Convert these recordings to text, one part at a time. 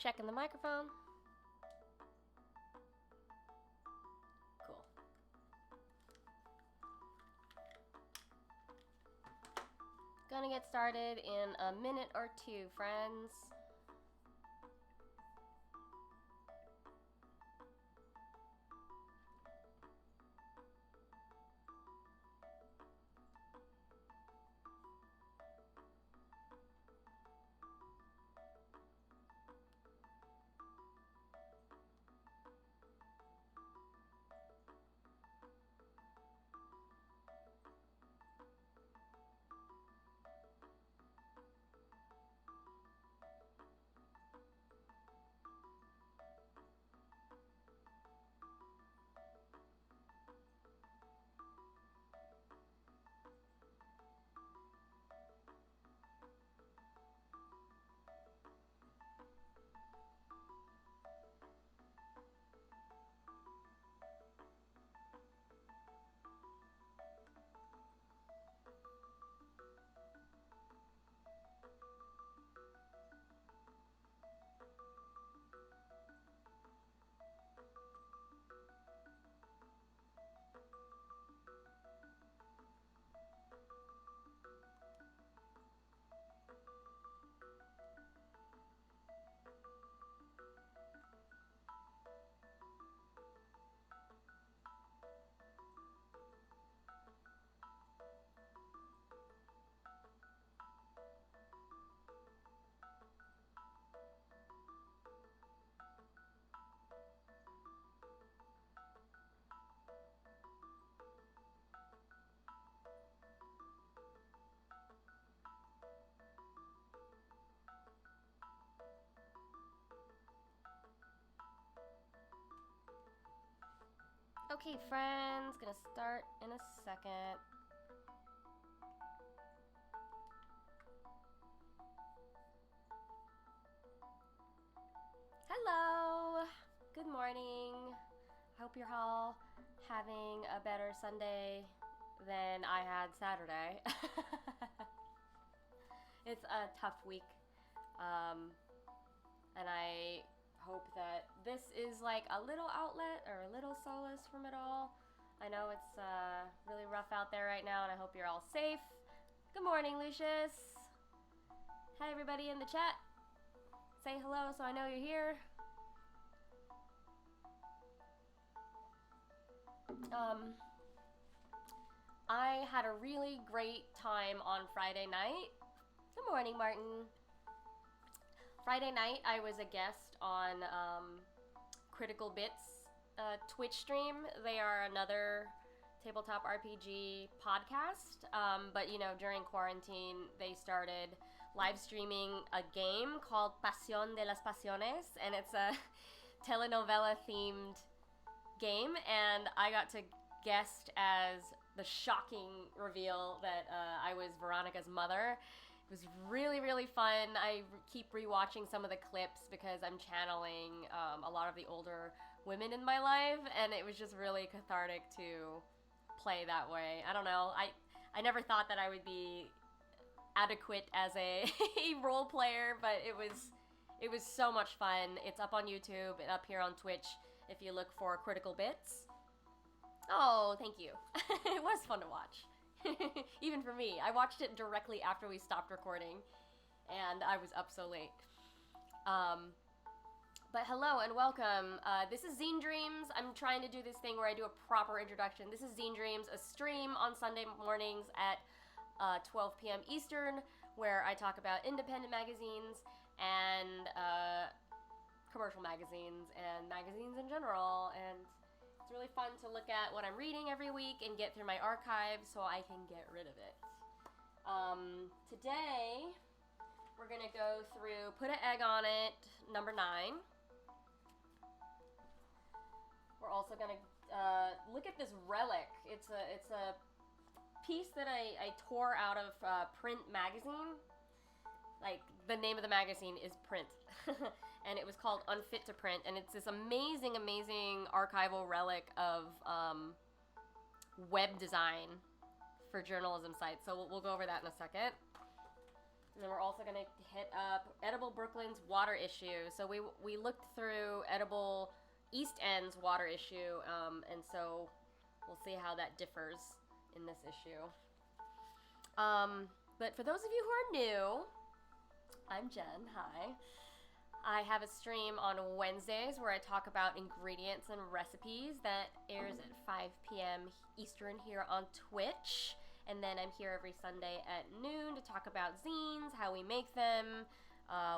Checking the microphone. Cool. Gonna get started in a minute or two, friends. Okay, friends, gonna start in a second. Hello, good morning. I hope you're all having a better Sunday than I had Saturday. It's a tough week, and I hope that this is like a little outlet or a little solace from it all. I know it's really rough out there right now, and I hope you're all safe. Good morning, Lucius. Hi, everybody in the chat. Say hello so I know you're here. I had a really great time on Friday night. Good morning, Martin. Friday night, I was a guest on Critical Bits Twitch stream. They are another tabletop RPG podcast, but you know, during quarantine, they started live streaming a game called Pasión de las Pasiones, and it's a telenovela themed game, and I got to guest as the shocking reveal that I was Veronica's mother. It was really, really fun. I keep rewatching some of the clips because I'm channeling a lot of the older women in my life, and it was just really cathartic to play that way. I don't know. I never thought that I would be adequate as a role player, but it was so much fun. It's up on YouTube and up here on Twitch if you look for Critical Bits. Oh, thank you. It was fun to watch. Even for me. I watched it directly after we stopped recording, and I was up so late. But hello and welcome. This is Zine Dreams. I'm trying to do this thing where I do a proper introduction. This is Zine Dreams, a stream on Sunday mornings at 12 p.m. Eastern, where I talk about independent magazines and commercial magazines and magazines in general, and it's really fun to look at what I'm reading every week and get through my archive so I can get rid of it. Today, we're gonna go through Put an Egg on It, number 9. We're also gonna look at this relic. It's a piece that I tore out of Print magazine. Like, the name of the magazine is Print. And it was called Unfit to Print. And it's this amazing, amazing archival relic of web design for journalism sites. So we'll go over that in a second. And then we're also going to hit up Edible Brooklyn's water issue. So we looked through Edible East End's water issue, and so we'll see how that differs in this issue. But for those of you who are new, I'm Jen. Hi. I have a stream on Wednesdays where I talk about ingredients and recipes that airs at 5 p.m. Eastern here on Twitch. And then I'm here every Sunday at noon to talk about zines, how we make them,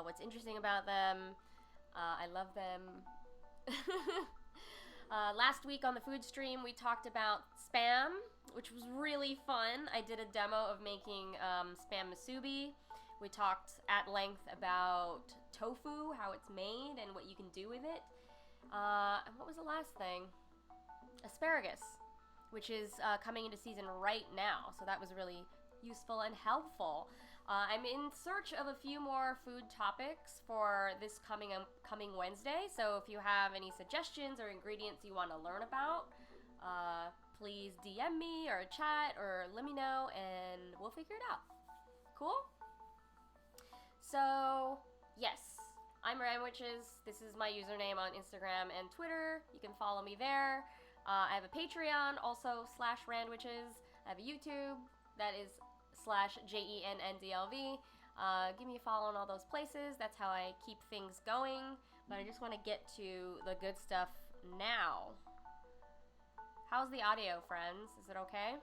what's interesting about them. I love them. Last week on the food stream, we talked about Spam, which was really fun. I did a demo of making Spam musubi. We talked at length about tofu, how it's made, and what you can do with it. And what was the last thing? Asparagus, which is coming into season right now. So that was really useful and helpful. I'm in search of a few more food topics for this coming Wednesday. So if you have any suggestions or ingredients you want to learn about, please DM me or chat or let me know and we'll figure it out. Cool? So, yes, I'm Ramwitches. This is my username on Instagram and Twitter. You can follow me there. I have a Patreon, also /Randwitches. I have a YouTube, that is /JENNDLV. Give me a follow on all those places. That's how I keep things going. But I just want to get to the good stuff now. How's the audio, friends? Is it okay?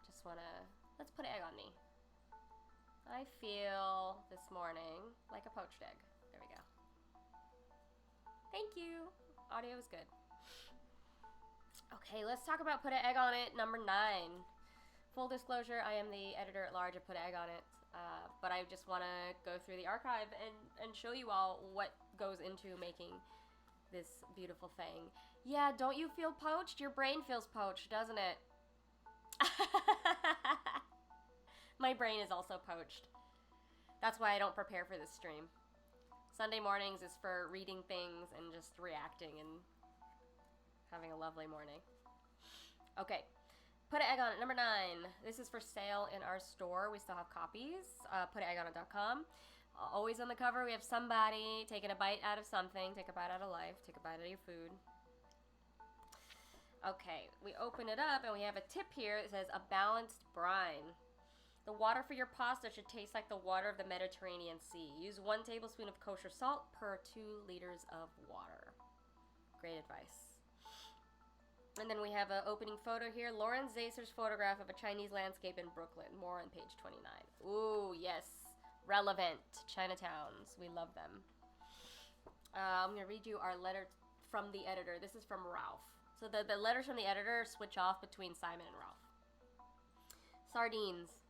Just want to... Let's put egg on me. I feel this morning like a poached egg. There we go. Thank you. Audio is good. Okay, let's talk about Put an Egg on It, number 9. Full disclosure, I am the editor-at-large of Put an Egg on It, but I just want to go through the archive and show you all what goes into making this beautiful thing. Yeah, don't you feel poached? Your brain feels poached, doesn't it? My brain is also poached. That's why I don't prepare for this stream. Sunday mornings is for reading things and just reacting and having a lovely morning. Okay, Put an Egg on It, number 9. This is for sale in our store. We still have copies. Putaneggonit.com. Always on the cover, we have somebody taking a bite out of something. Take a bite out of life. Take a bite out of your food. Okay, we open it up and we have a tip here that says a balanced brine. The water for your pasta should taste like the water of the Mediterranean Sea. Use 1 tablespoon of kosher salt per 2 liters of water. Great advice. And then we have an opening photo here. Lauren Zacer's photograph of a Chinese landscape in Brooklyn. More on page 29. Ooh, yes. Relevant. Chinatowns. We love them. I'm going to read you our letter from the editor. This is from Ralph. So the letters from the editor switch off between Simon and Ralph. Sardines.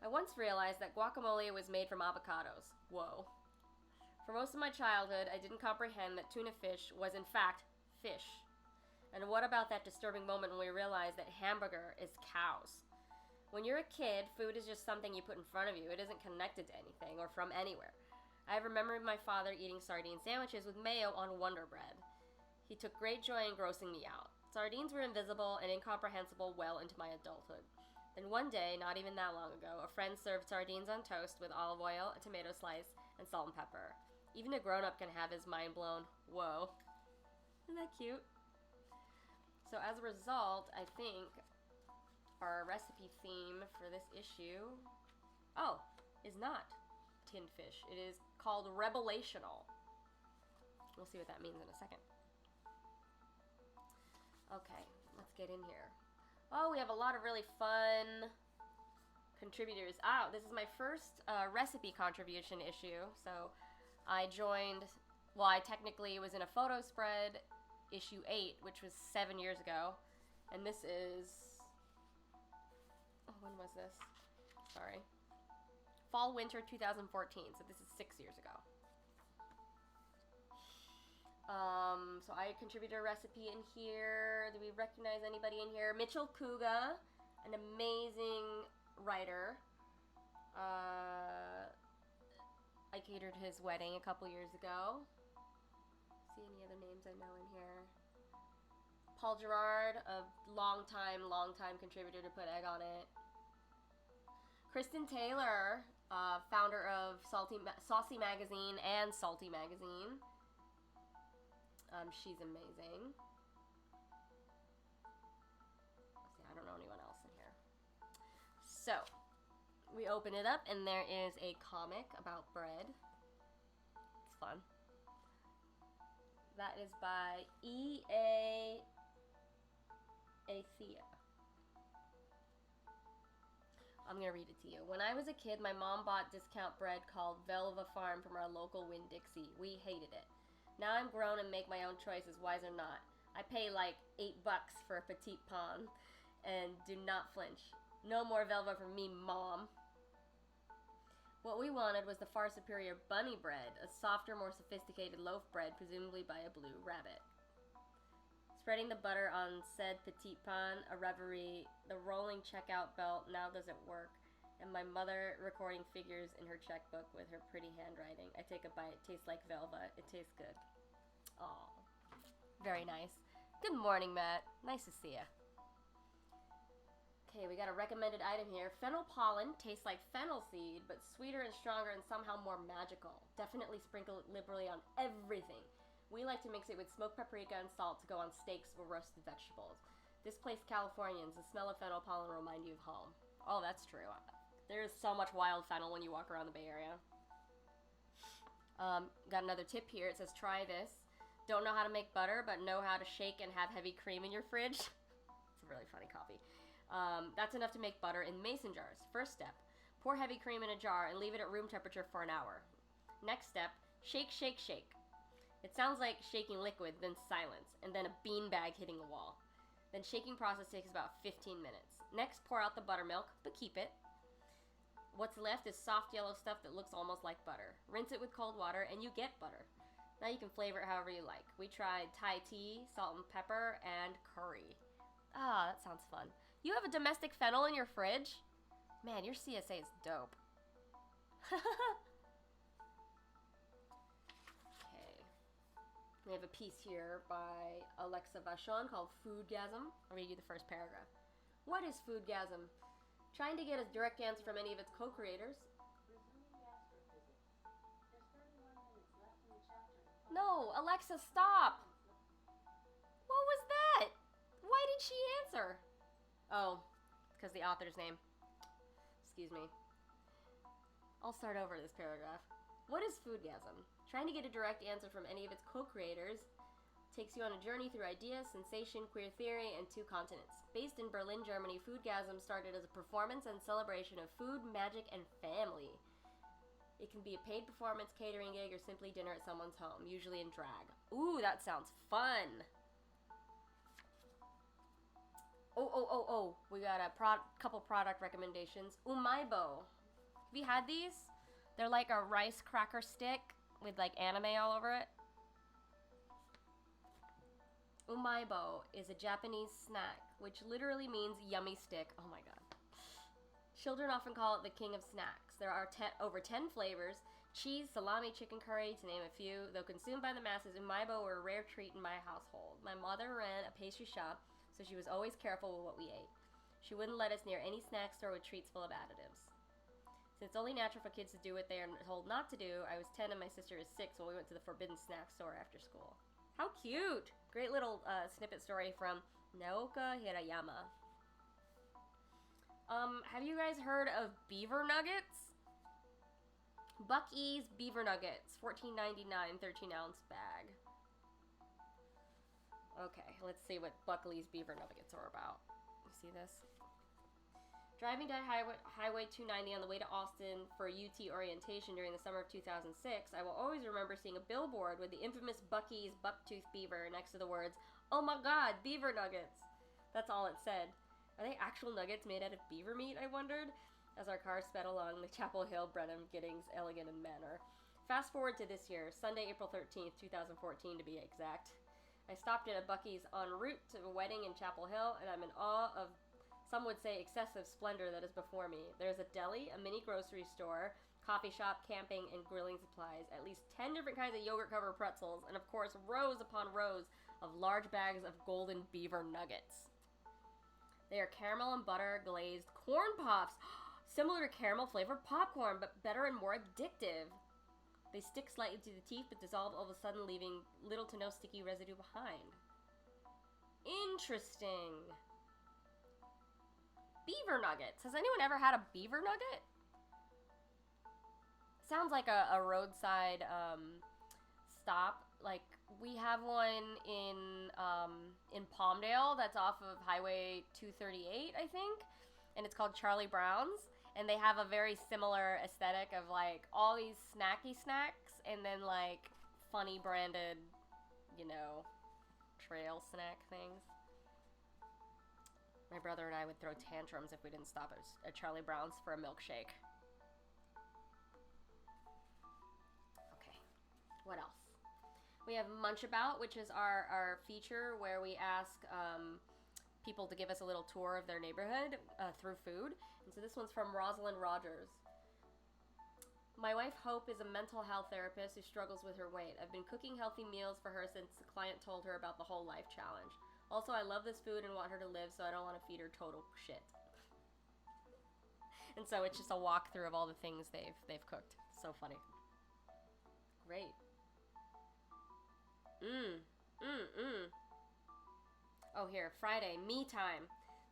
I once realized that guacamole was made from avocados. Whoa. For most of my childhood, I didn't comprehend that tuna fish was in fact fish. And what about that disturbing moment when we realized that hamburger is cows? When you're a kid, food is just something you put in front of you. It isn't connected to anything or from anywhere. I remember my father eating sardine sandwiches with mayo on Wonder Bread. He took great joy in grossing me out. Sardines were invisible and incomprehensible well into my adulthood. Then one day, not even that long ago, a friend served sardines on toast with olive oil, a tomato slice, and salt and pepper. Even a grown-up can have his mind blown. Whoa. Isn't that cute? So as a result, I think our recipe theme for this issue, is not tinned fish. It is called Rebelational. We'll see what that means in a second. Okay, let's get in here. Oh, we have a lot of really fun contributors. This is my first recipe contribution issue. So I joined, I technically was in a photo spread, issue 8, which was 7 years ago. And this is, when was this? Sorry. Fall, winter 2014. So this is 6 years ago. So I contributed a recipe in here. Do we recognize anybody in here? Mitchell Kuga, an amazing writer. I catered his wedding a couple years ago. See any other names I know in here? Paul Gerard, a long time contributor to Put Egg on It. Kristen Taylor, founder of Saucy Magazine and Salty Magazine. She's amazing. Let's see, I don't know anyone else in here. So, we open it up and there is a comic about bread. It's fun. That is by E.A. Athea. I'm going to read it to you. When I was a kid, my mom bought discount bread called Velva Farm from our local Winn-Dixie. We hated it. Now I'm grown and make my own choices, wise or not. I pay like $8 for a petite pain and do not flinch. No more Velva for me, Mom. What we wanted was the far superior bunny bread, a softer, more sophisticated loaf bread, presumably by a blue rabbit. Spreading the butter on said petite pain, a reverie, the rolling checkout belt now doesn't work, and my mother recording figures in her checkbook with her pretty handwriting. I take a bite, tastes like Velva, it tastes good. Aw, very nice. Good morning, Matt. Nice to see ya. Okay, we got a recommended item here. Fennel pollen tastes like fennel seed, but sweeter and stronger and somehow more magical. Definitely sprinkle it liberally on everything. We like to mix it with smoked paprika and salt to go on steaks or roasted vegetables. Displaced Californians, the smell of fennel pollen will remind you of home. Oh, that's true. There's so much wild fennel when you walk around the Bay Area. Got another tip here. It says, try this. Don't know how to make butter, but know how to shake and have heavy cream in your fridge. It's a really funny copy. That's enough to make butter in mason jars. First step, pour heavy cream in a jar and leave it at room temperature for an hour. Next step, shake, shake, shake. It sounds like shaking liquid, then silence, and then a beanbag hitting a wall. Then shaking process takes about 15 minutes. Next, pour out the buttermilk, but keep it. What's left is soft yellow stuff that looks almost like butter. Rinse it with cold water, and you get butter. Now you can flavor it however you like. We tried Thai tea, salt and pepper, and curry. Ah, that sounds fun. You have a domestic fennel in your fridge? Man, your CSA is dope. We have a piece here by Alexa Vachon called Foodgasm. I'll read you the first paragraph. What is Foodgasm? Trying to get a direct answer from any of its co-creators. No, Alexa, stop! What was that? Why did she answer? Oh, it's because the author's name. Excuse me. I'll start over this paragraph. What is Foodgasm? Trying to get a direct answer from any of its co-creators takes you on a journey through ideas, sensation, queer theory, and 2 continents. Based in Berlin, Germany, Foodgasm started as a performance and celebration of food, magic, and family. It can be a paid performance, catering gig, or simply dinner at someone's home, usually in drag. Ooh, that sounds fun! Oh. We got a couple product recommendations. Umaibo. Have you had these? They're like a rice cracker stick with like anime all over it. Umaibo is a Japanese snack, which literally means yummy stick. Oh my god. Children often call it the king of snacks. There are over 10 flavors: cheese, salami, chicken curry, to name a few. Though consumed by the masses, Umaibo were a rare treat in my household. My mother ran a pastry shop, so she was always careful with what we ate. She wouldn't let us near any snack store with treats full of additives. Since it's only natural for kids to do what they are told not to do, I was 10 and my sister is 6 when we went to the forbidden snack store after school. How cute! Great little snippet story from Naoka Hirayama. Have you guys heard of beaver nuggets? Buc-ee's beaver nuggets, $14.99, 13-ounce bag. Okay, let's see what Buckley's beaver nuggets are about. You see this? Driving down Highway 290 on the way to Austin for UT orientation during the summer of 2006, I will always remember seeing a billboard with the infamous Buc-ee's bucktooth beaver next to the words, "Oh my god, beaver nuggets!" That's all it said. Are they actual nuggets made out of beaver meat, I wondered, as our car sped along the Chapel Hill Brenham Giddings elegant in manner. Fast forward to this year, Sunday, April 13th, 2014 to be exact. I stopped at a Buc-ee's en route to a wedding in Chapel Hill, and I'm in awe of, some would say, excessive splendor that is before me. There's a deli, a mini grocery store, coffee shop, camping, and grilling supplies, at least 10 different kinds of yogurt-covered pretzels, and of course, rows upon rows of large bags of golden beaver nuggets. They are caramel and butter glazed corn puffs. Similar to caramel flavored popcorn, but better and more addictive. They stick slightly to the teeth, but dissolve all of a sudden, leaving little to no sticky residue behind. Interesting. Beaver nuggets. Has anyone ever had a beaver nugget? Sounds like a roadside stop. Like, we have one in Palmdale that's off of Highway 238, I think, and it's called Charlie Brown's, and they have a very similar aesthetic of like all these snacky snacks and then like funny branded, you know, trail snack things. My brother and I would throw tantrums if we didn't stop at Charlie Brown's for a milkshake. Okay, what else? We have Munch About, which is our feature where we ask people to give us a little tour of their neighborhood through food. And so this one's from Rosalind Rogers. My wife Hope is a mental health therapist who struggles with her weight. I've been cooking healthy meals for her since the client told her about the whole life challenge. Also, I love this food and want her to live, so I don't want to feed her total shit. And so it's just a walkthrough of all the things they've cooked. So funny. Great. Oh, here, Friday, me time.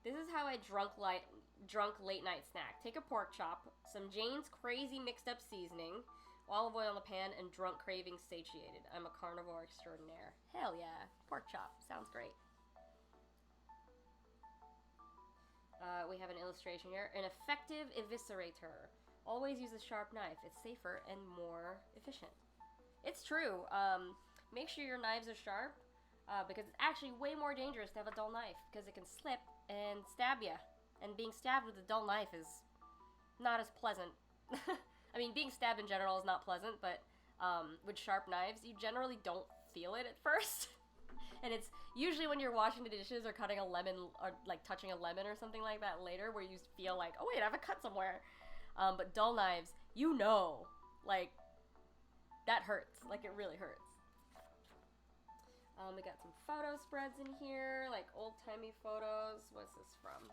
This is how I drunk late night snack. Take a pork chop, some Jane's crazy mixed up seasoning, olive oil in the pan, and drunk cravings satiated. I'm a carnivore extraordinaire. Hell yeah, pork chop. Sounds great. We have an illustration here. An effective eviscerator. Always use a sharp knife. It's safer and more efficient. It's true. Make sure your knives are sharp because it's actually way more dangerous to have a dull knife because it can slip and stab you. And being stabbed with a dull knife is not as pleasant. I mean, being stabbed in general is not pleasant, but with sharp knives, you generally don't feel it at first. And it's usually when you're washing the dishes or cutting a lemon or like touching a lemon or something like that later where you feel like, oh wait, I have a cut somewhere. But dull knives, you know, like that hurts. Like it really hurts. We got some photo spreads in here, like old-timey photos. What's this from?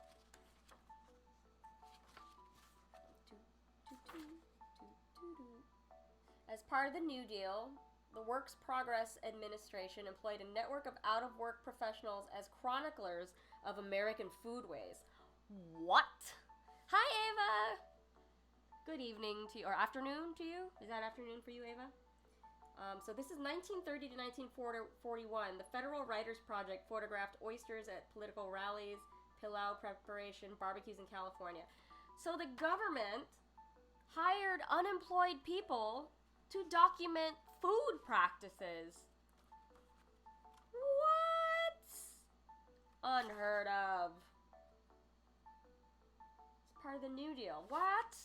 As part of the New Deal, the Works Progress Administration employed a network of out-of-work professionals as chroniclers of American foodways. What? Hi, Ava! Good evening to you, or afternoon to you? Is that afternoon for you, Ava? So this is 1930 to 1941. The Federal Writers Project photographed oysters at political rallies, pilau preparation, barbecues in California. So the government hired unemployed people to document food practices. What? Unheard of. It's part of the New Deal. What?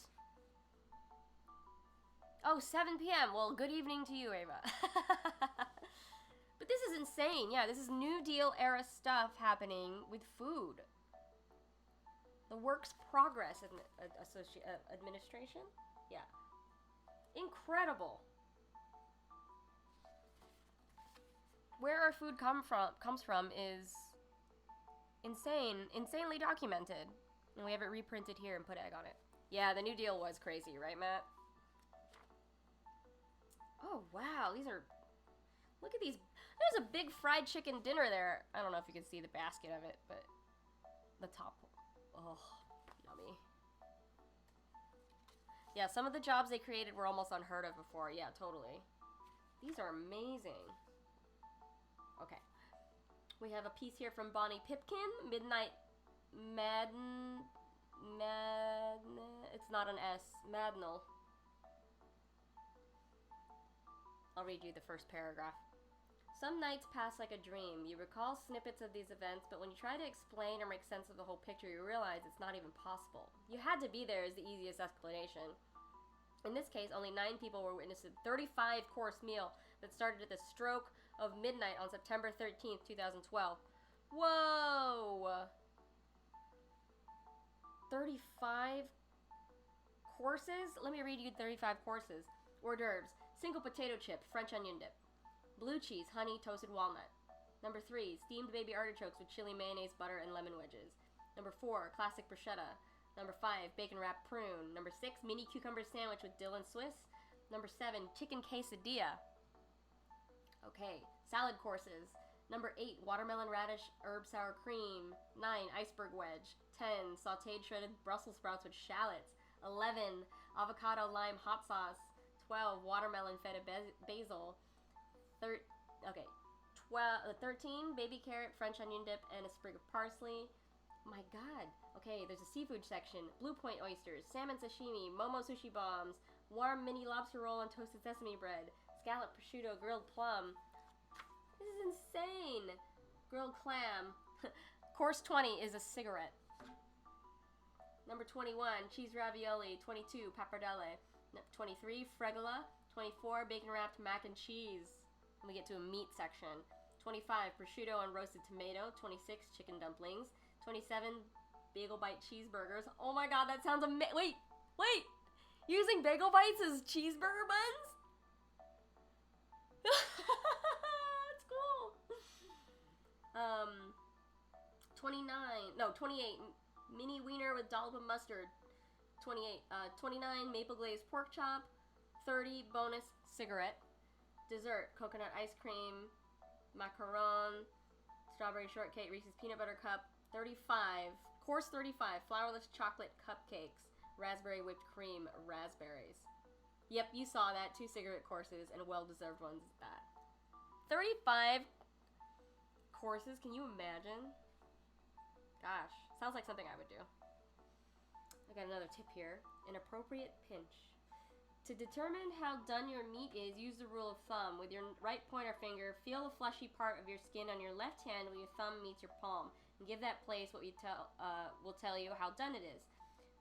Oh, 7 p.m. Well, good evening to you, Ava. But this is insane. Yeah, this is New Deal era stuff happening with food. The Works Progress Administration? Yeah. Incredible. Where our food comes from is insanely documented. And we have it reprinted here and put egg on it. Yeah, the New Deal was crazy, right, Matt? Oh, wow, these are, look at these, there's a big fried chicken dinner there. I don't know if you can see the basket of it, but the top, oh, yummy. Yeah, some of the jobs they created were almost unheard of before. Yeah, totally. These are amazing. Okay. We have a piece here from Bonnie Pipkin, Midnight Madden, it's not an S, Madnal. I'll read you the first paragraph. Some nights pass like a dream. You recall snippets of these events, but when you try to explain or make sense of the whole picture, you realize it's not even possible. You had to be there is the easiest explanation. In this case, only 9 people were witness to the 35-course meal that started at the stroke of midnight on September 13th, 2012. Whoa! 35 courses? Let me read you 35 courses. Hors d'oeuvres. Single potato chip, French onion dip. Blue cheese, honey, toasted walnut. Number 3, steamed baby artichokes with chili, mayonnaise, butter, and lemon wedges. Number 4, classic bruschetta. Number 5, bacon wrapped prune. Number 6, mini cucumber sandwich with dill and Swiss. Number 7, chicken quesadilla. Okay, salad courses. Number 8, watermelon radish herb sour cream. 9, iceberg wedge. 10, sauteed shredded Brussels sprouts with shallots. 11, avocado lime hot sauce. 12, watermelon feta basil. 13, baby carrot French onion dip and a sprig of parsley. My god. Okay, there's a seafood section. Blue Point oysters, salmon sashimi, momo sushi bombs, warm mini lobster roll on toasted sesame bread, scallop prosciutto, grilled plum. This is insane. Grilled clam. Course 20 is a cigarette. Number 21, cheese ravioli. 22, pappardelle. 23, fregola. 24, bacon wrapped mac and cheese. And we get to a meat section. 25, prosciutto and roasted tomato. 26, chicken dumplings. 27, bagel bite cheeseburgers. Oh my god, that sounds amazing. Wait! Using bagel bites as cheeseburger buns? That's cool. 28, mini wiener with dollop of mustard. 29, maple glazed pork chop. 30, bonus cigarette. Dessert, coconut ice cream, macaron, strawberry shortcake, Reese's peanut butter cup. 35, course 35, flourless chocolate cupcakes, raspberry whipped cream, raspberries. Yep, you saw that. 2 cigarette courses and well-deserved ones at that. 35 courses, can you imagine? Gosh, sounds like something I would do. I got another tip here. An appropriate pinch. To determine how done your meat is, use the rule of thumb. With your right pointer finger, feel the fleshy part of your skin on your left hand where your thumb meets your palm. And give that place what will tell you how done it is.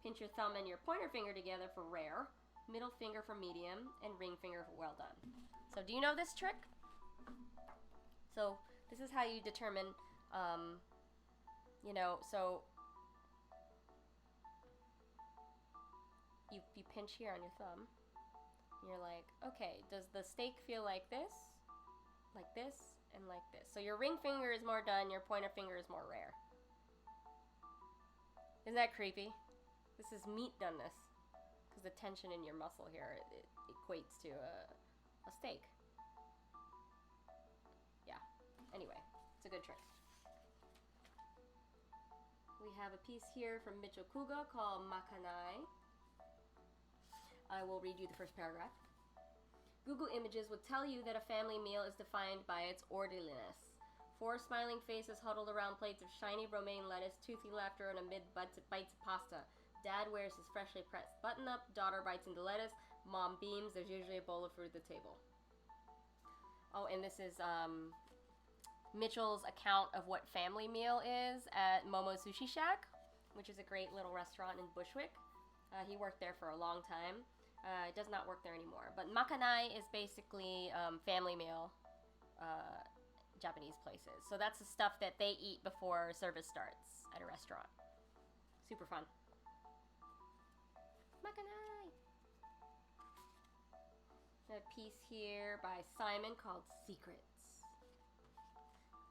Pinch your thumb and your pointer finger together for rare, middle finger for medium, and ring finger for well done. So do you know this trick? So this is how you determine, so you pinch here on your thumb. You're like, okay, does the steak feel like this, and like this? So your ring finger is more done, your pointer finger is more rare. Isn't that creepy? This is meat doneness. Because the tension in your muscle here, it equates to a steak. Yeah. Anyway, it's a good trick. We have a piece here from Mitchell Kuga called Makanai. I will read you the first paragraph. Google Images would tell you that a family meal is defined by its orderliness. 4 smiling faces huddled around plates of shiny romaine lettuce, toothy laughter, and amid bites of pasta. Dad wears his freshly pressed button-up, daughter bites into lettuce, mom beams, there's usually a bowl of fruit at the table. Oh, and this is Mitchell's account of what family meal is at Momo Sushi Shack, which is a great little restaurant in Bushwick. He worked there for a long time. Does not work there anymore. But makanai is basically family meal Japanese places. So that's the stuff that they eat before service starts at a restaurant. Super fun. Makanai! A piece here by Simon called Secrets.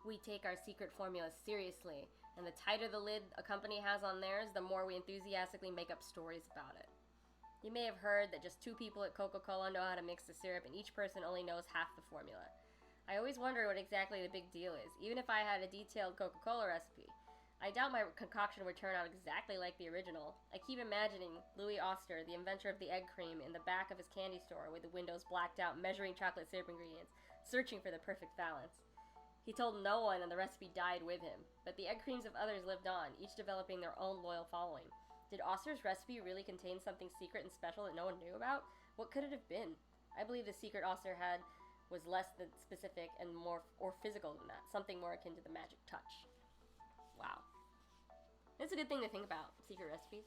We take our secret formula seriously, and the tighter the lid a company has on theirs, the more we enthusiastically make up stories about it. You may have heard that just 2 people at Coca-Cola know how to mix the syrup, and each person only knows half the formula. I always wonder what exactly the big deal is, even if I had a detailed Coca-Cola recipe. I doubt my concoction would turn out exactly like the original. I keep imagining Louis Oster, the inventor of the egg cream, in the back of his candy store with the windows blacked out, measuring chocolate syrup ingredients, searching for the perfect balance. He told no one, and the recipe died with him. But the egg creams of others lived on, each developing their own loyal following. Did Oster's recipe really contain something secret and special that no one knew about? What could it have been? I believe the secret Oster had was less than specific and more or physical than that, something more akin to the magic touch. Wow. It's a good thing to think about, secret recipes.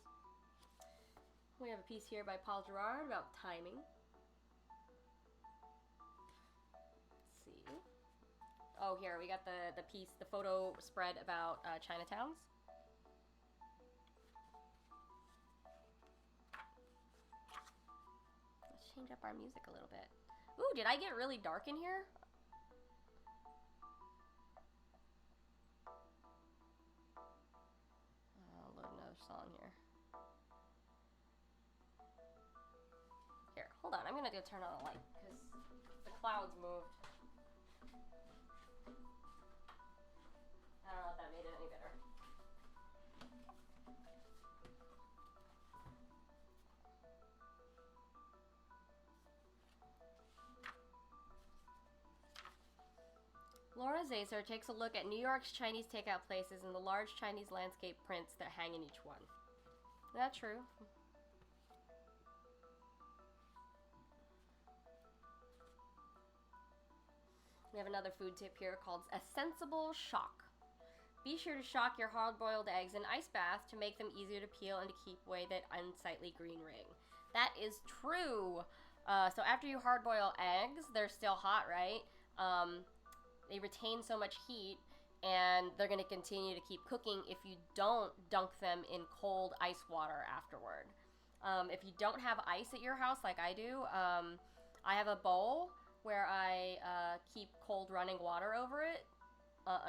We have a piece here by Paul Gerard about timing. Let's see. Oh, here, we got the piece, the photo spread about Chinatowns. Let's change up our music a little bit. Ooh, did I get really dark in here? I'll load another song here. I'm gonna go turn on the light because the clouds moved. I don't know if that made it any better. Laura Zacer takes a look at New York's Chinese takeout places and the large Chinese landscape prints that hang in each one. Is that true? We have another food tip here called a sensible shock. Be sure to shock your hard-boiled eggs in ice bath to make them easier to peel and to keep away that unsightly green ring. That is true. So after you hard-boil eggs, they're still hot, right? They retain so much heat, and they're going to continue to keep cooking if you don't dunk them in cold ice water afterward. If you don't have ice at your house like I do, I have a bowl where I keep cold running water over it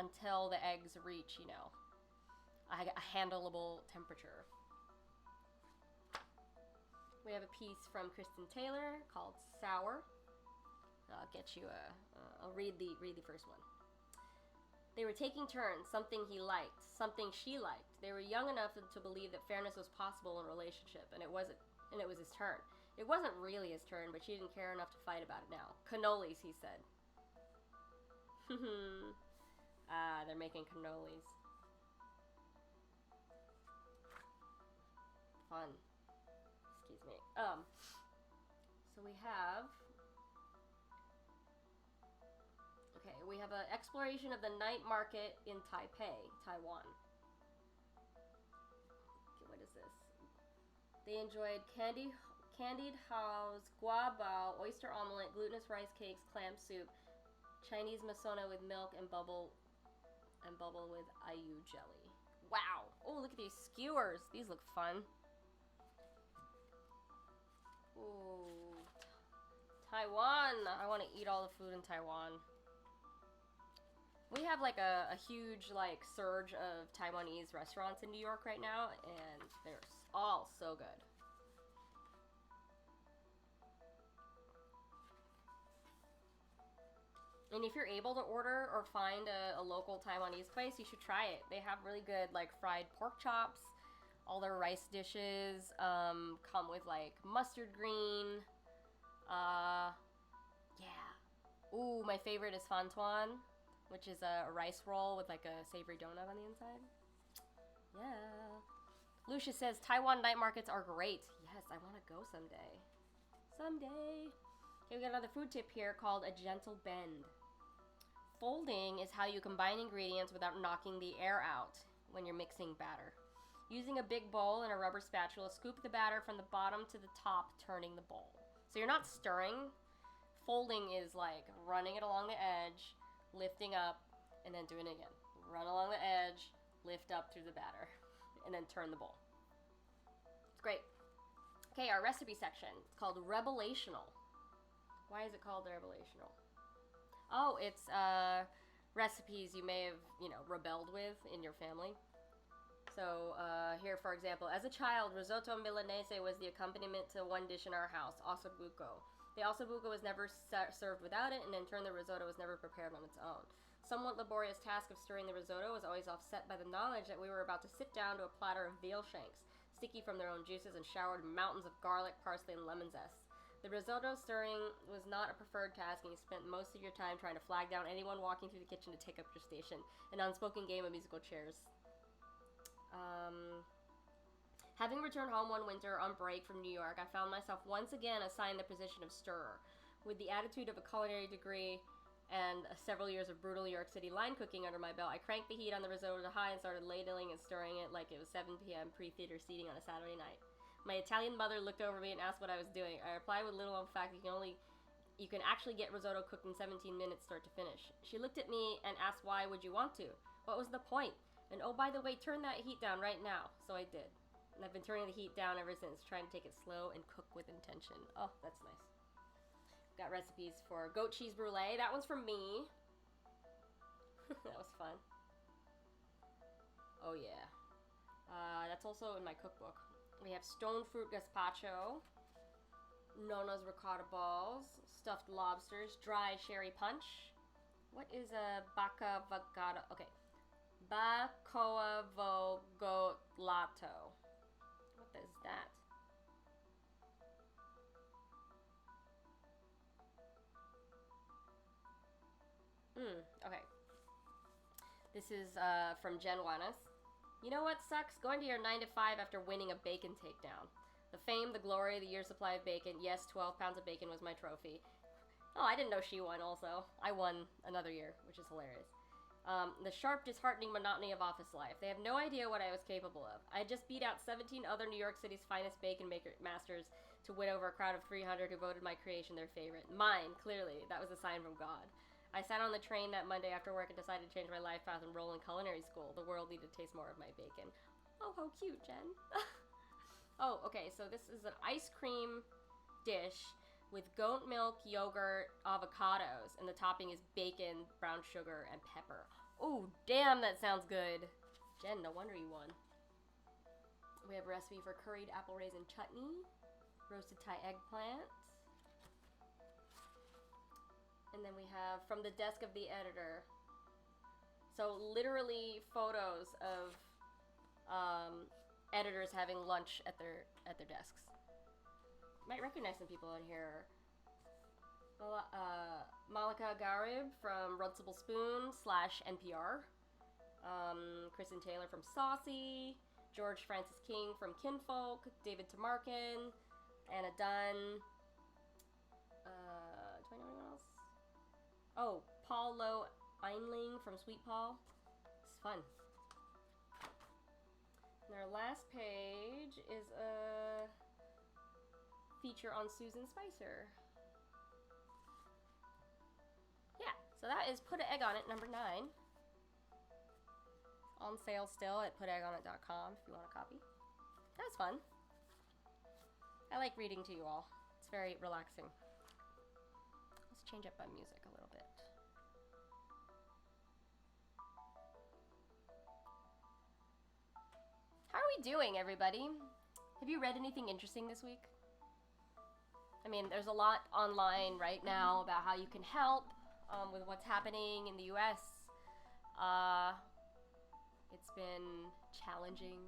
until the eggs reach, you know, a handleable temperature. We have a piece from Kristen Taylor called Sour. I'll get you I'll read the first one. They were taking turns, something he liked, something she liked. They were young enough to believe that fairness was possible in a relationship, and it was his turn. It wasn't really his turn, but she didn't care enough to fight about it now. Cannolis, he said. They're making cannolis. Fun. Excuse me. So we have... Okay, we have an exploration of the night market in Taipei, Taiwan. Okay, what is this? They enjoyed candied house, guabao, oyster omelet, glutinous rice cakes, clam soup, Chinese masona with milk, and bubble with ayu jelly. Wow! Oh, look at these skewers. These look fun. Ooh, Taiwan. I want to eat all the food in Taiwan. We have like a huge like surge of Taiwanese restaurants in New York right now, and they're all so good. And if you're able to order or find a local Taiwanese place, you should try it. They have really good like fried pork chops. All their rice dishes come with like mustard green. Yeah. Ooh, my favorite is fantuan, which is a rice roll with like a savory donut on the inside. Yeah. Lucia says, Taiwan night markets are great. Yes, I want to go someday. Someday. Okay, we got another food tip here called a gentle bend. Folding is how you combine ingredients without knocking the air out when you're mixing batter. Using a big bowl and a rubber spatula, scoop the batter from the bottom to the top, turning the bowl. So you're not stirring. Folding is like running it along the edge, lifting up, and then doing it again. Run along the edge, lift up through the batter, and then turn the bowl. It's great. Okay, our recipe section. It's called Revelational. Why is it called Revelational? Oh, it's recipes you may have, rebelled with in your family. So here, for example, as a child, risotto milanese was the accompaniment to one dish in our house, ossobuco. The ossobuco was never served without it, and in turn the risotto was never prepared on its own. Somewhat laborious task of stirring the risotto was always offset by the knowledge that we were about to sit down to a platter of veal shanks, sticky from their own juices and showered mountains of garlic, parsley, and lemon zest. The risotto stirring was not a preferred task, and you spent most of your time trying to flag down anyone walking through the kitchen to take up your station, an unspoken game of musical chairs. Having returned home one winter on break from New York, I found myself once again assigned the position of stirrer. With the attitude of a culinary degree and several years of brutal New York City line cooking under my belt, I cranked the heat on the risotto to high and started ladling and stirring it like it was 7 p.m. pre-theater seating on a Saturday night. My Italian mother looked over me and asked what I was doing. I replied with little known fact that you can actually get risotto cooked in 17 minutes start to finish. She looked at me and asked, why would you want to? What was the point? And oh, by the way, turn that heat down right now. So I did. And I've been turning the heat down ever since, trying to take it slow and cook with intention. Oh, that's nice. Got recipes for goat cheese brulee. That one's from me. That was fun. Oh, yeah. That's also in my cookbook. We have stone fruit gazpacho. Nona's ricotta balls, stuffed lobsters, dry sherry punch. What is a bacavogado? Okay. Bacoavogolato. What is that? Okay. This is from Jenn. You know what sucks? Going to your 9 to 5 after winning a bacon takedown. The fame, the glory, the year's supply of bacon. Yes, 12 pounds of bacon was my trophy. Oh, I didn't know she won also. I won another year, which is hilarious. The sharp, disheartening monotony of office life. They have no idea what I was capable of. I just beat out 17 other New York City's finest bacon masters to win over a crowd of 300 who voted my creation their favorite. Mine, clearly. That was a sign from God. I sat on the train that Monday after work and decided to change my life path and enroll in culinary school. The world needed to taste more of my bacon. Oh, how cute, Jen. Oh, okay, so this is an ice cream dish with goat milk, yogurt, avocados, and the topping is bacon, brown sugar, and pepper. Oh, damn, that sounds good. Jen, no wonder you won. We have a recipe for curried apple raisin chutney, roasted Thai eggplant. And then we have from the desk of the editor. So literally photos of editors having lunch at their desks. Might recognize some people in here. Malika Garib from Runcible Spoon / NPR. Kristen Taylor from Saucy. George Francis King from Kinfolk. David Tamarkin. Anna Dunn. Do I know anyone else? Oh, Paul Lowe Einling from Sweet Paul. It's fun. And our last page is a feature on Susan Spicer. Yeah, so that is Put an Egg on It, number 9. On sale still at puteggonit.com if you want a copy. That was fun. I like reading to you all. It's very relaxing. Let's change up my music a little bit. How are we doing, everybody? Have you read anything interesting this week? I mean, there's a lot online right now about how you can help with what's happening in the US. It's been challenging,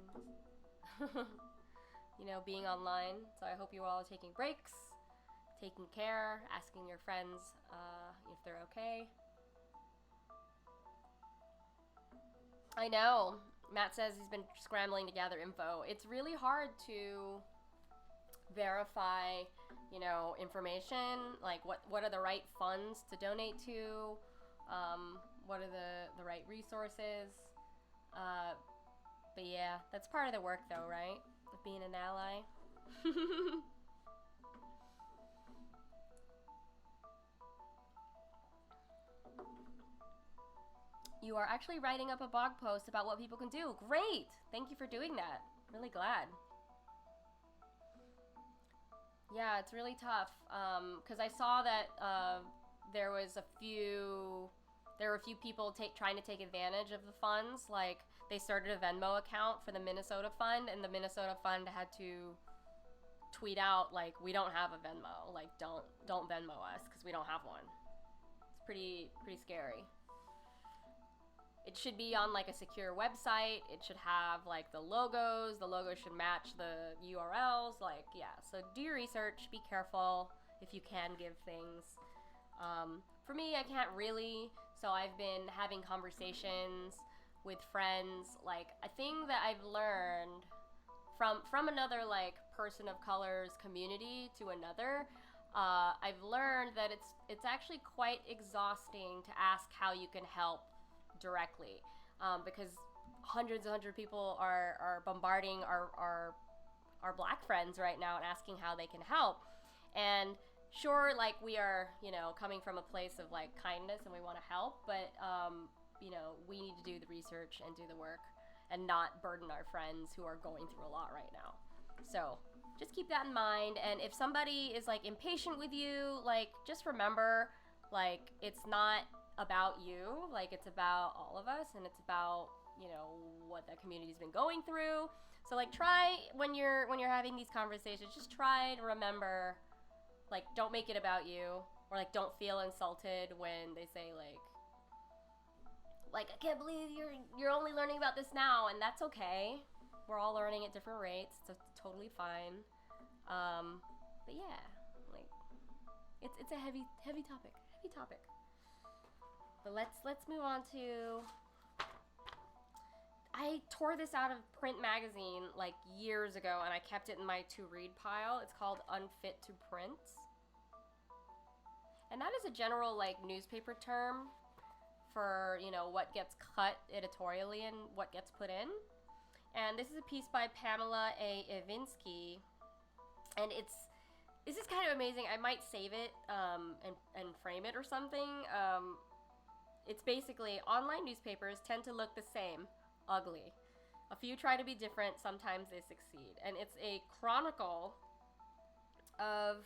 you know, being online. So I hope you all are taking breaks, taking care, asking your friends if they're okay. I know. Matt says he's been scrambling to gather info. It's really hard to verify, you know, information, like what are the right funds to donate to, what are the right resources, but yeah, that's part of the work though, right? Of being an ally. You are actually writing up a blog post about what people can do. Great! Thank you for doing that. Really glad. Yeah, it's really tough. Because I saw that there were a few people trying to take advantage of the funds. Like, they started a Venmo account for the Minnesota Fund, and the Minnesota Fund had to tweet out, like, we don't have a Venmo. Like, don't Venmo us, because we don't have one. It's pretty scary. It should be on, like, a secure website. It should have, like, the logos. The logos should match the URLs. Like, yeah. So do your research. Be careful if you can give things. For me, I can't really. So I've been having conversations with friends. Like, a thing that I've learned from another, like, person of color's community to another, I've learned that it's actually quite exhausting to ask how you can help directly, because hundreds people are bombarding our black friends right now and asking how they can help. And sure, like, we are, you know, coming from a place of, like, kindness and we want to help, but you know, we need to do the research and do the work and not burden our friends who are going through a lot right now. So just keep that in mind. And if somebody is, like, impatient with you, like, just remember, like, it's not about you, like, it's about all of us, and it's about, you know, what that community's been going through. So, like, try when you're having these conversations, just try to remember, Like, don't make it about you, or like, don't feel insulted when they say like I can't believe you're only learning about this now, and that's okay. We're all learning at different rates, so it's totally fine. But yeah, like it's a heavy topic. But let's move on to. I tore this out of print magazine like years ago, and I kept it in my to-read pile. It's called Unfit to Print. And that is a general like newspaper term for, you know, what gets cut editorially and what gets put in. And this is a piece by Pamela A. Ivinsky, and this is kind of amazing. I might save it and frame it or something. It's basically online newspapers tend to look the same, ugly. A few try to be different, sometimes they succeed. And it's a chronicle of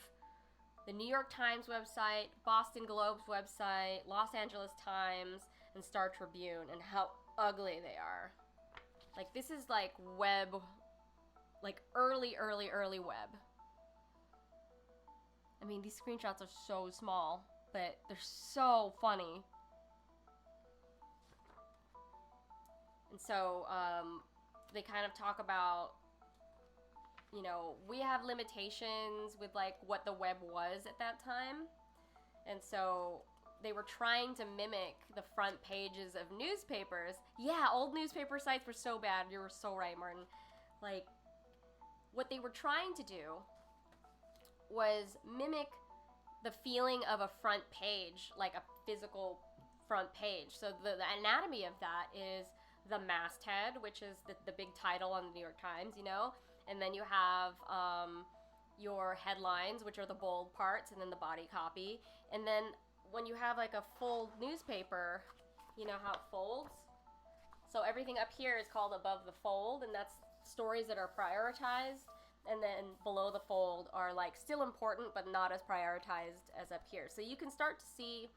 the New York Times website, Boston Globe's website, Los Angeles Times, and Star Tribune, and how ugly they are. Like, this is like web, like early web. I mean, these screenshots are so small, but they're so funny. And so, they kind of talk about, you know, we have limitations with like what the web was at that time. And so they were trying to mimic the front pages of newspapers. Yeah, old newspaper sites were so bad. You were so right, Martin. Like, what they were trying to do was mimic the feeling of a front page, like a physical front page. So the anatomy of that is the masthead, which is the big title on the New York Times, you know? And then you have your headlines, which are the bold parts, and then the body copy. And then when you have like a full newspaper, you know how it folds? So everything up here is called above the fold, and that's stories that are prioritized. And then below the fold are like still important, but not as prioritized as up here. So you can start to see,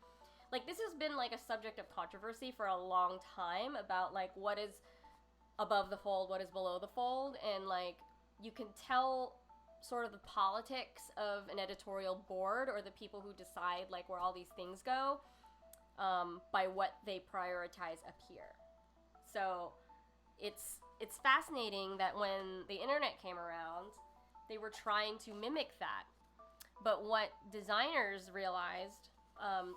like, this has been like a subject of controversy for a long time about like what is above the fold, what is below the fold, and like you can tell sort of the politics of an editorial board or the people who decide like where all these things go by what they prioritize up here. So it's fascinating that when the internet came around, they were trying to mimic that. But what designers realized,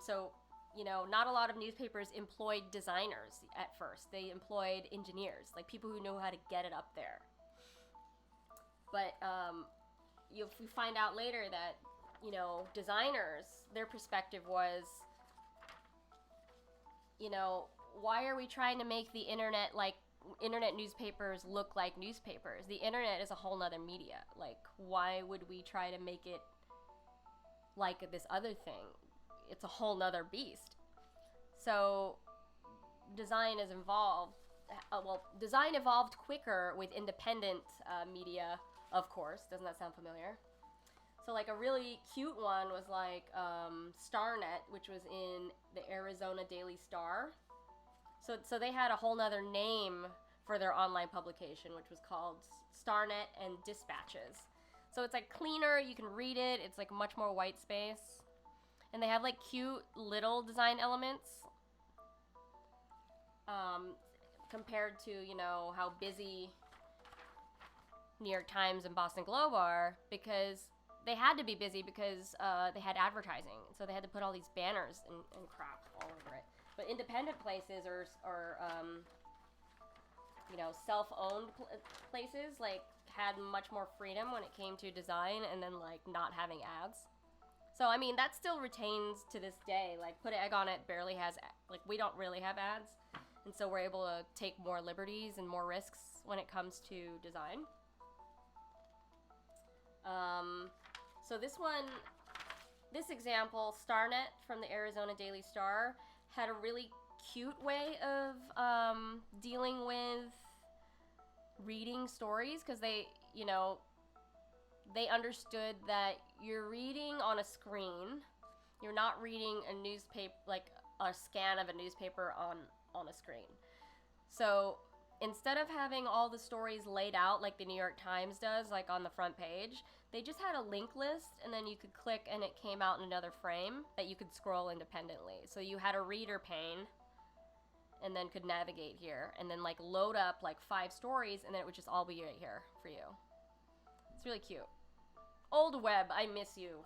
so, you know, not a lot of newspapers employed designers at first. They employed engineers, like people who know how to get it up there. But you find out later that, you know, designers, their perspective was, you know, why are we trying to make the internet like internet newspapers look like newspapers? The internet is a whole nother media. Like, why would we try to make it like this other thing? It's a whole nother beast. So design is involved. Design evolved quicker with independent media, of course. Doesn't that sound familiar? So like a really cute one was like StarNet, which was in the Arizona Daily Star. So they had a whole nother name for their online publication, which was called StarNet and Dispatches. So it's like cleaner, you can read it, it's like much more white space. And they have like cute little design elements compared to, you know, how busy New York Times and Boston Globe are, because they had to be busy because they had advertising. So they had to put all these banners and crap all over it. But independent places or you know, self-owned places like had much more freedom when it came to design and then like not having ads. So I mean that still retains to this day. Like Put an Egg on It barely has, like, we don't really have ads, and so we're able to take more liberties and more risks when it comes to design. So this example, StarNet from the Arizona Daily Star, had a really cute way of dealing with reading stories, because they, you know, they understood that you're reading on a screen. You're not reading a newspaper, like a scan of a newspaper on a screen. So instead of having all the stories laid out like the New York Times does, like on the front page, They just had a link list, and then you could click and it came out in another frame that you could scroll independently. So you had a reader pane and then could navigate here and then like load up like 5 stories, and then it would just all be right here for you. It's really cute. Old web, I miss you.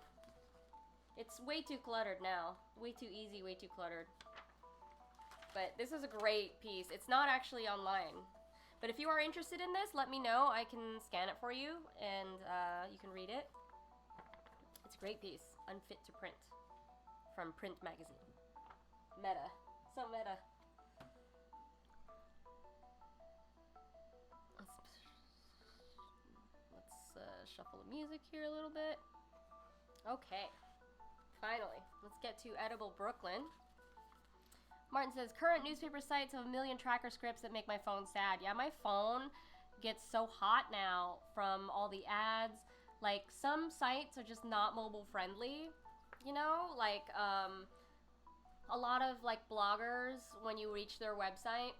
It's way too cluttered now. Way too easy, way too cluttered. But this is a great piece. It's not actually online. But if you are interested in this, let me know. I can scan it for you, and you can read it. It's a great piece. Unfit to print. From Print Magazine. Meta. So meta. Let's shuffle the music here a little bit. Okay. Finally. Let's get to Edible Brooklyn. Martin says, current newspaper sites have a million tracker scripts that make my phone sad. Yeah, my phone gets so hot now from all the ads. Like, some sites are just not mobile friendly, you know? Like, a lot of, like, bloggers, when you reach their website,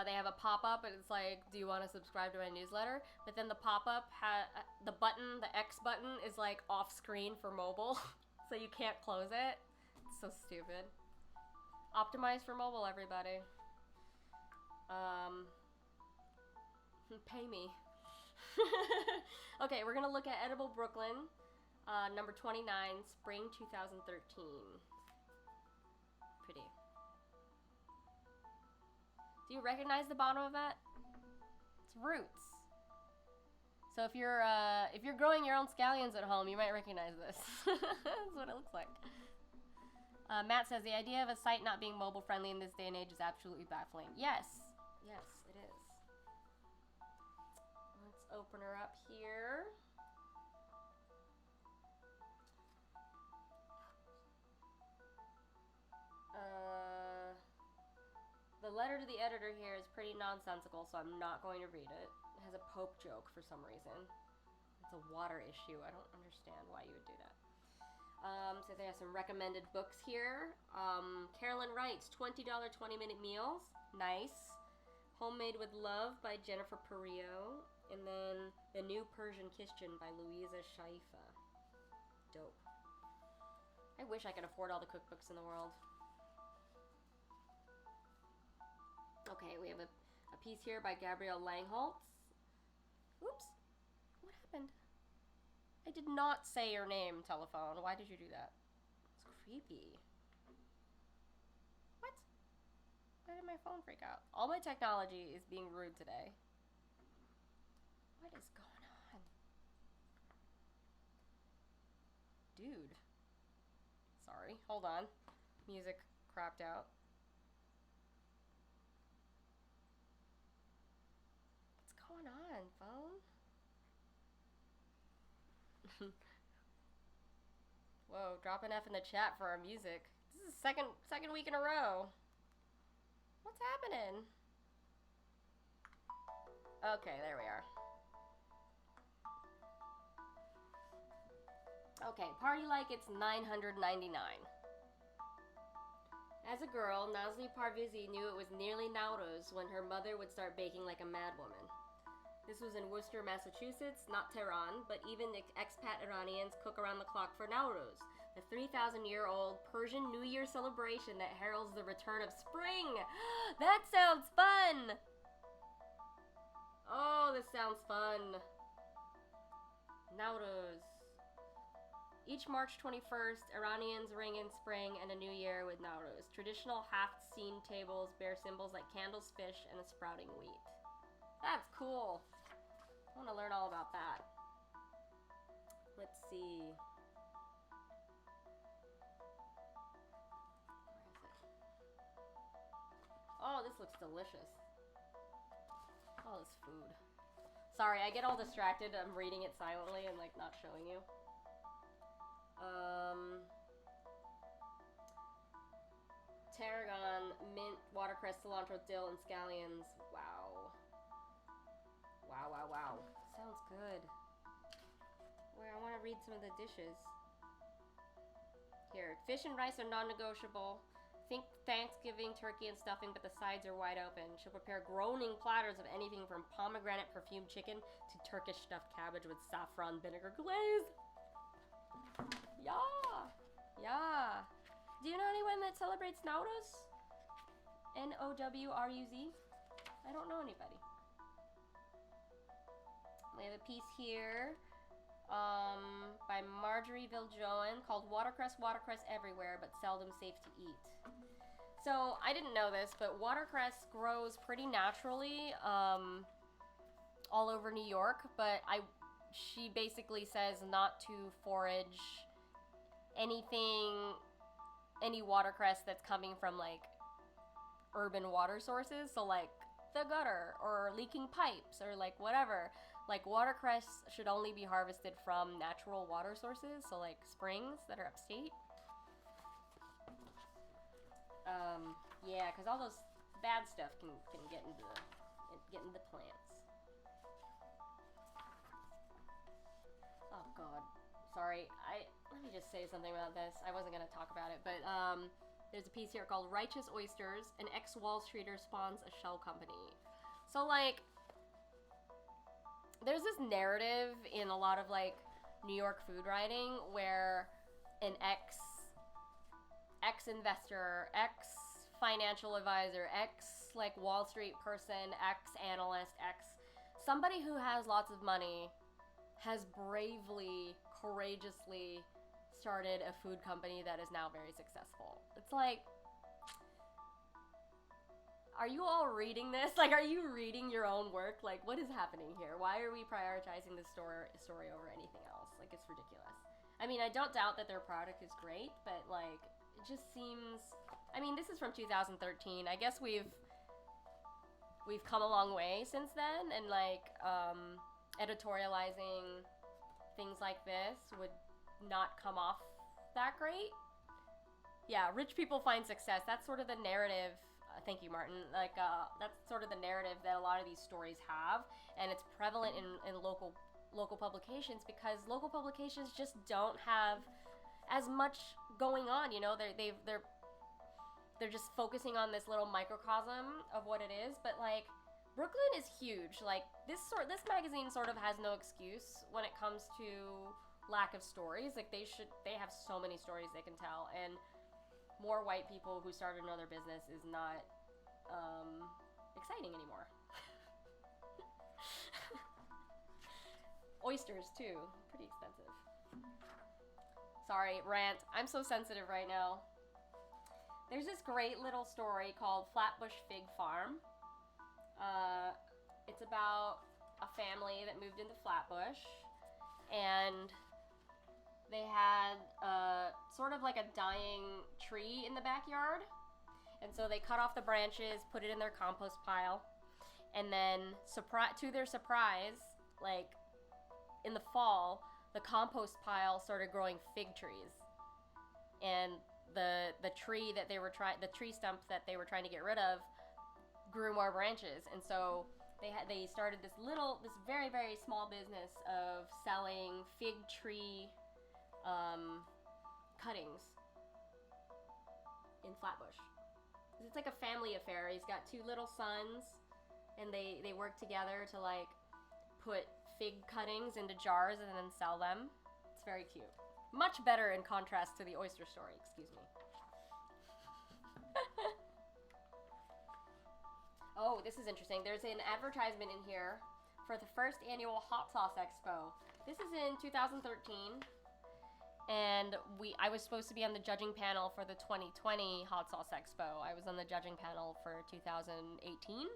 they have a pop-up, and it's like, do you want to subscribe to my newsletter? But then the pop-up, the button, the X button, is, like, off-screen for mobile, so you can't close it. It's so stupid. Optimized for mobile, everybody. Pay me. Okay, we're gonna look at Edible Brooklyn, number 29, spring 2013. Pretty. Do you recognize the bottom of that? It's roots. So if you're growing your own scallions at home, you might recognize this. That's what it looks like. Matt says, the idea of a site not being mobile friendly in this day and age is absolutely baffling. Yes. Yes, it is. Let's open her up here. The letter to the editor here is pretty nonsensical, so I'm not going to read it. It has a Pope joke for some reason. It's a water issue. I don't understand why you would do that. So they have some recommended books here. Carolyn Wright's $20 20-minute meals. Nice. Homemade with Love by Jennifer Perillo. And then The New Persian Kitchen by Louisa Shaifa. Dope. I wish I could afford all the cookbooks in the world. Okay, we have a piece here by Gabrielle Langholtz. Oops. What happened? I did not say your name, telephone. Why did you do that? It's creepy. What? Why did my phone freak out? All my technology is being rude today. What is going on? Dude. Sorry. Hold on. Music crapped out. What's going on, phone? Whoa, drop an F in the chat for our music. This is the second week in a row. What's happening? Okay, there we are. Okay, party like it's $9.99. As a girl, Nazli Parvizi knew it was nearly Nowruz when her mother would start baking like a madwoman. This was in Worcester, Massachusetts, not Tehran, but even expat Iranians cook around the clock for Nowruz, the 3,000-year-old Persian New Year celebration that heralds the return of spring. That sounds fun! Oh, this sounds fun. Nowruz. Each March 21st, Iranians ring in spring and a new year with Nowruz. Traditional half-seen tables bear symbols like candles, fish, and a sprouting wheat. That's cool. I want to learn all about that. Let's see. Where is it? Oh, this looks delicious. All this food. Sorry, I get all distracted. I'm reading it silently and like not showing you. Tarragon, mint, watercress, cilantro, dill, and scallions. Wow. Wow, wow, wow. Sounds good. Where I want to read some of the dishes. Here, fish and rice are non-negotiable. Think Thanksgiving turkey and stuffing, but the sides are wide open. She'll prepare groaning platters of anything from pomegranate perfumed chicken to Turkish stuffed cabbage with saffron vinegar glaze. Yeah. Yeah. Do you know anyone that celebrates Nowruz? Nowruz? I don't know anybody. We have a piece here by Marjorie Viljoen called Watercress Everywhere, but seldom safe to eat. So, I didn't know this, but watercress grows pretty naturally all over New York, but she basically says not to forage any watercress that's coming from, like, urban water sources, so, like, the gutter, or leaking pipes, or, like, whatever. Like, watercress should only be harvested from natural water sources, so, like, springs that are upstate. Yeah, because all those bad stuff can get into the plants. Oh God, sorry. Let me just say something about this. I wasn't gonna talk about it, but there's a piece here called "Righteous Oysters." An ex-Wall Streeter spawns a shell company. So like, there's this narrative in a lot of like New York food writing where an ex-investor, ex-financial advisor, like Wall Street person, ex-analyst, somebody who has lots of money has bravely, courageously started a food company that is now very successful. It's like, are you all reading this? Like, are you reading your own work? Like, what is happening here? Why are we prioritizing this story over anything else? Like, it's ridiculous. I mean, I don't doubt that their product is great, but, like, it just seems... I mean, this is from 2013. I guess we've come a long way since then, and, like, editorializing things like this would not come off that great. Yeah, rich people find success. That's sort of the narrative... thank you, Martin. Like, that's sort of the narrative that a lot of these stories have, and it's prevalent in local publications because local publications just don't have as much going on. You know, they're just focusing on this little microcosm of what it is. But like, Brooklyn is huge. Like this magazine sort of has no excuse when it comes to lack of stories. Like they have so many stories they can tell, and more white people who started another business is not exciting anymore. Oysters too, pretty expensive. Sorry, rant. I'm so sensitive right now. There's this great little story called Flatbush Fig Farm. It's about a family that moved into Flatbush, and they had sort of like a dying tree in the backyard. And so they cut off the branches, put it in their compost pile, and then to their surprise, like in the fall, the compost pile started growing fig trees. And the tree stump that they were trying to get rid of grew more branches. And so they started this very, very small business of selling fig tree cuttings in Flatbush. It's like a family affair. He's got two little sons, and they work together to like put fig cuttings into jars and then sell them. It's very cute. Much better in contrast to the oyster story, excuse me. Oh, this is interesting. There's an advertisement in here for the first annual Hot Sauce Expo. This is in 2013. And I was supposed to be on the judging panel for the 2020 Hot Sauce Expo. I was on the judging panel for 2018.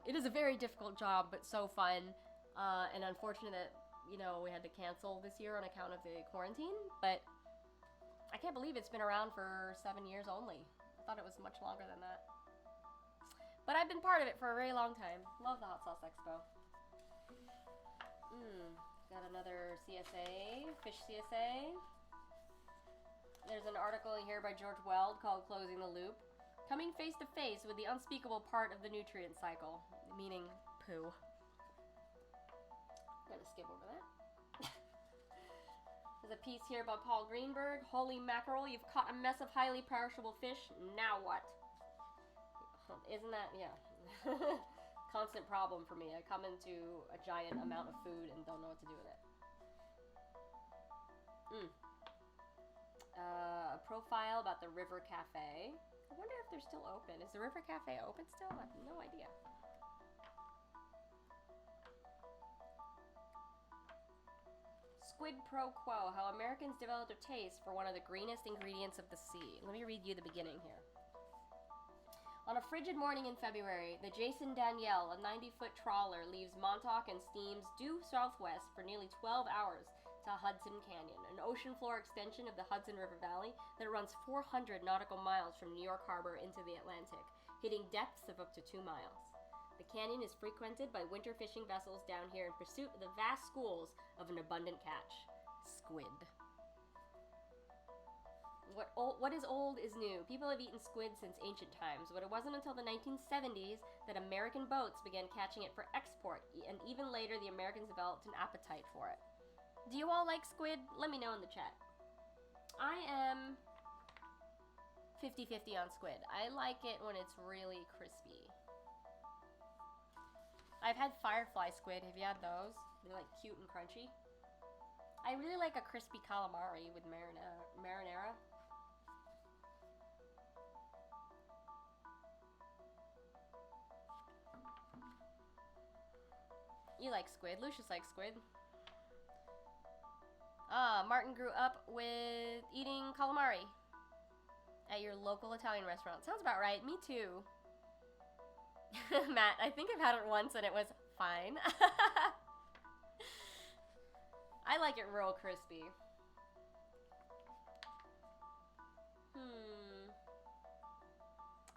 It is a very difficult job, but so fun. And unfortunate that, you know, we had to cancel this year on account of the quarantine. But I can't believe it's been around for 7 years only. I thought it was much longer than that. But I've been part of it for a very long time. Love the Hot Sauce Expo. Got another CSA, fish CSA. There's an article in here by George Weld called Closing the Loop. Coming face to face with the unspeakable part of the nutrient cycle, meaning poo. I'm gonna skip over that. There's a piece here by Paul Greenberg. Holy mackerel, you've caught a mess of highly perishable fish. Now what? Isn't that, yeah. Constant problem for me. I come into a giant amount of food and don't know what to do with it. A profile about the River Cafe. I wonder if they're still open. Is the River Cafe open still? I have no idea. Squid pro quo, how Americans developed a taste for one of the greenest ingredients of the sea. Let me read you the beginning here. On a frigid morning in February, the Jason Danielle, a 90-foot trawler, leaves Montauk and steams due southwest for nearly 12 hours to Hudson Canyon, an ocean floor extension of the Hudson River Valley that runs 400 nautical miles from New York Harbor into the Atlantic, hitting depths of up to 2 miles. The canyon is frequented by winter fishing vessels down here in pursuit of the vast schools of an abundant catch, squid. What is old is new. People have eaten squid since ancient times, but it wasn't until the 1970s that American boats began catching it for export, and even later the Americans developed an appetite for it. Do you all like squid? Let me know in the chat. I am 50-50 on squid. I like it when it's really crispy. I've had firefly squid. Have you had those? They're like cute and crunchy. I really like a crispy calamari with marinara. You like squid. Lucius likes squid. Martin grew up with eating calamari at your local Italian restaurant. Sounds about right. Me too. Matt, I think I've had it once and it was fine. I like it real crispy.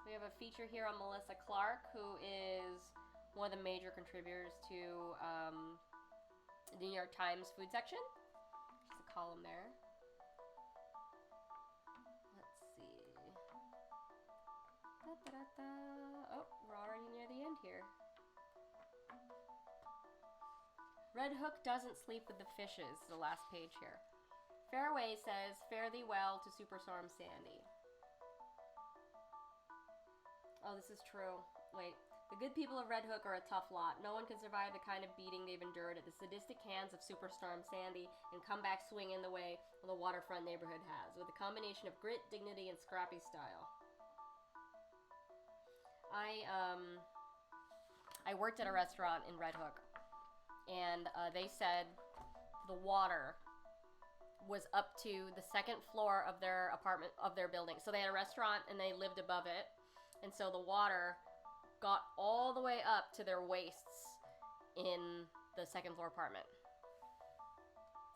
We have a feature here on Melissa Clark, who is one of the major contributors to the New York Times food section. There's a column there. Let's see. Oh, we're already near the end here. Red Hook doesn't sleep with the fishes, the last page here. Fairway says, fare thee well to Superstorm Sandy. Oh, this is true. Wait. The good people of Red Hook are a tough lot. No one can survive the kind of beating they've endured at the sadistic hands of Superstorm Sandy and come back swinging the way the waterfront neighborhood has, with a combination of grit, dignity, and scrappy style. I worked at a restaurant in Red Hook, and they said the water was up to the second floor of their apartment, of their building. So they had a restaurant and they lived above it, and so the water got all the way up to their waists in the second floor apartment.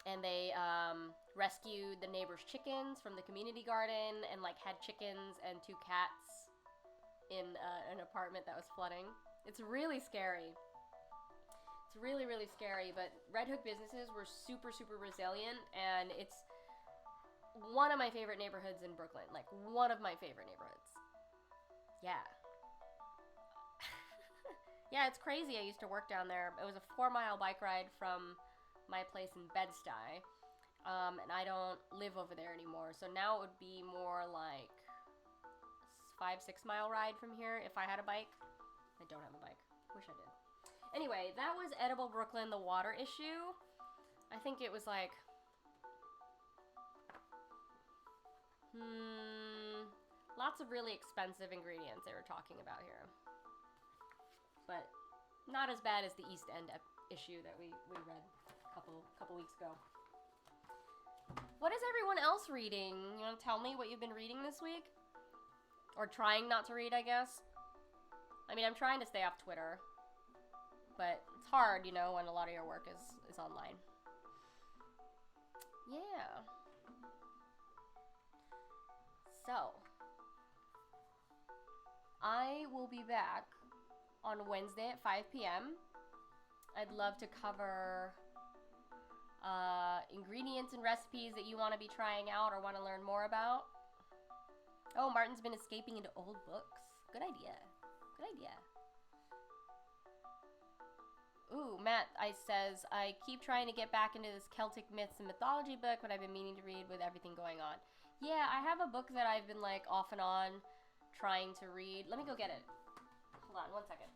And they rescued the neighbor's chickens from the community garden and like had chickens and 2 cats in an apartment that was flooding. It's really scary. It's really, really scary, but Red Hook businesses were super, super resilient, and it's one of my favorite neighborhoods in Brooklyn. Like, one of my favorite neighborhoods. Yeah. Yeah, it's crazy. I used to work down there. It was a 4-mile bike ride from my place in Bed-Stuy, and I don't live over there anymore. So now it would be more like 5-6 mile ride from here if I had a bike. I don't have a bike. Wish I did. Anyway, that was Edible Brooklyn, the water issue. I think it was like lots of really expensive ingredients they were talking about here. But not as bad as the East End issue that we read a couple weeks ago. What is everyone else reading? You want to tell me what you've been reading this week? Or trying not to read, I guess? I mean, I'm trying to stay off Twitter. But it's hard, you know, when a lot of your work is online. Yeah. So, I will be back on Wednesday at 5 p.m. I'd love to cover ingredients and recipes that you want to be trying out or want to learn more about. Oh, Martin's been escaping into old books. Good idea. Good idea. Ooh, Matt, I says, I keep trying to get back into this Celtic myths and mythology book, but I've been meaning to read with everything going on. Yeah, I have a book that I've been like off and on trying to read. Let me go get it. Hold on, 1 second.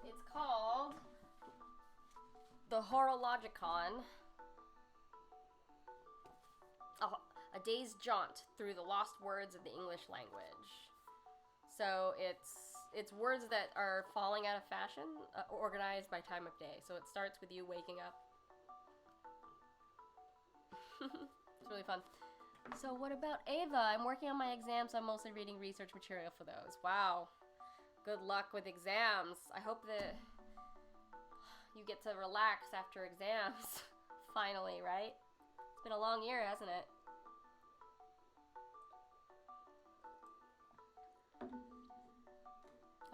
It's called The Horologicon. A day's jaunt through the lost words of the English language. So it's words that are falling out of fashion, organized by time of day. So it starts with you waking up. It's really fun. So what about Ava? I'm working on my exams, so I'm mostly reading research material for those. Wow. Good luck with exams. I hope that you get to relax after exams. Finally, right? It's been a long year, hasn't it?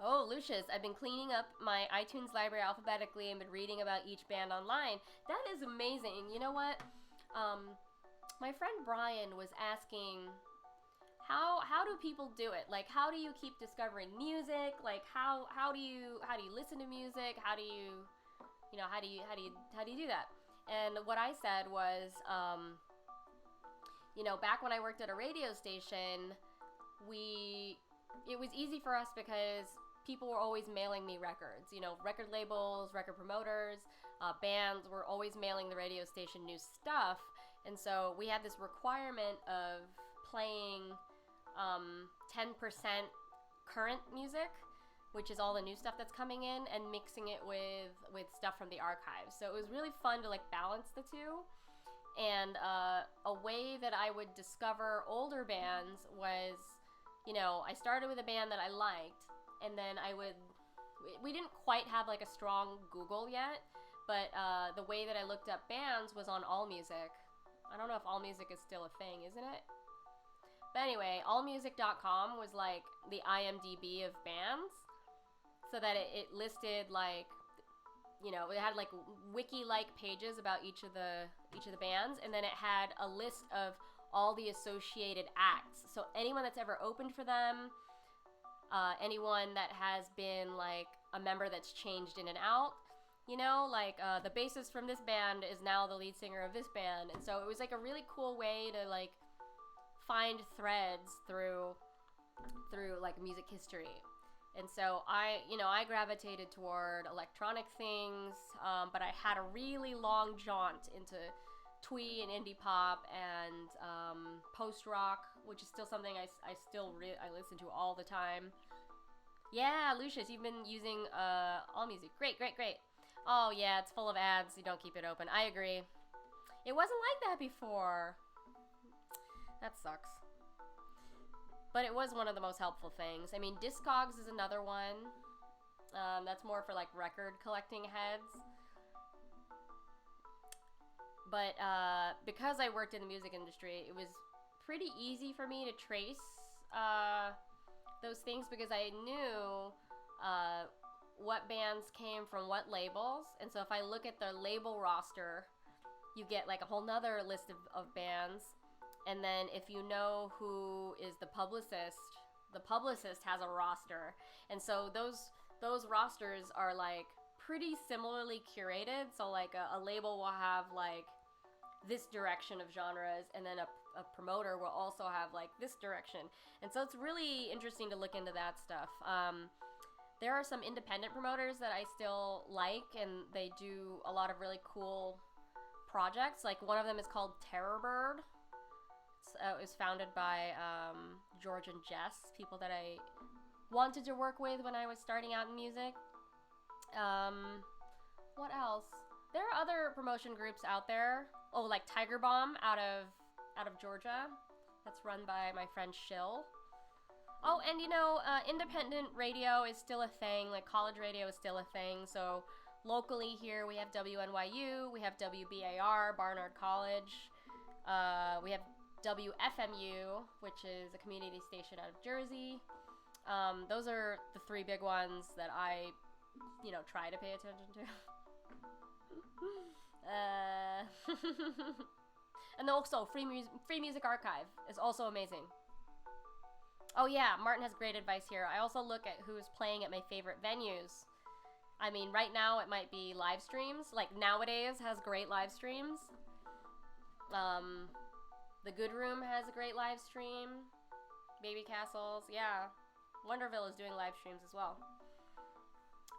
Oh, Lucius, I've been cleaning up my iTunes library alphabetically and been reading about each band online. That is amazing. You know what? My friend Brian was asking, how do people do it? Like, how do you keep discovering music? Like, how do you listen to music? How do you do that? And what I said was, back when I worked at a radio station, it was easy for us because people were always mailing me records. Record labels, record promoters, bands were always mailing the radio station new stuff. And so we had this requirement of playing 10% current music, which is all the new stuff that's coming in, and mixing it with stuff from the archives. So it was really fun to like balance the two. And a way that I would discover older bands was, I started with a band that I liked, and then we didn't quite have like a strong Google yet, but the way that I looked up bands was on AllMusic. I don't know if AllMusic is still a thing, isn't it? But anyway, allmusic.com was like the IMDb of bands, so that it listed like, it had like wiki-like pages about each of the bands, and then it had a list of all the associated acts. So anyone that's ever opened for them, anyone that has been like a member that's changed in and out, the bassist from this band is now the lead singer of this band. And so it was like a really cool way to like find threads through like music history. And so I gravitated toward electronic things, but I had a really long jaunt into twee and indie pop and post-rock, which is still something I listen to all the time. Yeah, Lucius, you've been using AllMusic. Great. Oh, yeah, it's full of ads. You don't keep it open. I agree. It wasn't like that before. That sucks. But it was one of the most helpful things. I mean, Discogs is another one. That's more for, like, record collecting heads. But because I worked in the music industry, it was pretty easy for me to trace those things because I knew what bands came from what labels. And so if I look at the label roster, you get like a whole nother list of bands. And then if you know who is the publicist has a roster. And so those rosters are like pretty similarly curated. So like a label will have like this direction of genres, and then a promoter will also have like this direction. And so it's really interesting to look into that stuff. There are some independent promoters that I still like, and they do a lot of really cool projects. Like one of them is called Terrorbird. It was founded by George and Jess, people that I wanted to work with when I was starting out in music. What else? There are other promotion groups out there. Oh, like Tiger Bomb out of Georgia. That's run by my friend Shill. Oh, and independent radio is still a thing. Like college radio is still a thing. So locally here we have WNYU, we have WBAR, Barnard College. We have WFMU, which is a community station out of Jersey. Those are the three big ones that I, try to pay attention to. And also, free music archive is also amazing. Oh yeah, Martin has great advice here. I also look at who's playing at my favorite venues. I mean, right now it might be live streams. Like Nowadays has great live streams. The Good Room has a great live stream. Baby Castles, yeah. Wonderville is doing live streams as well.